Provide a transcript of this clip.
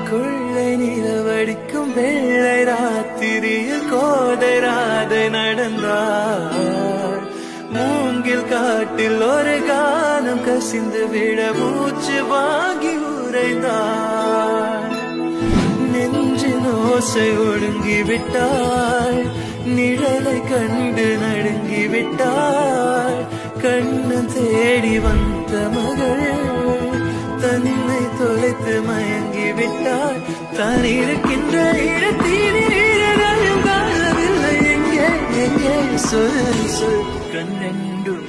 கொள்ளை நிலவடிக்கும் வெள்ளை ராத்திரியில் கோதை ராதை நடந்தாள். மூங்கில் காட்டில் ஒரு கானம் கசிந்து விட மூச்சு வாங்கி உரைந்தாள். நெஞ்சின் ஓசை ஒடுங்கி விட்டாள், நிழலை கண்டு நடுங்கி விட்டாள். கண்ணன் தேடி வந்த மகள் தன்னை தொலைத்து மயங்கி விட்டாள். தான் இருக்கின்ற இடத்தில் காணவில்லை. எங்கே எங்கே சொல் சொல் கண்ணெண்டும்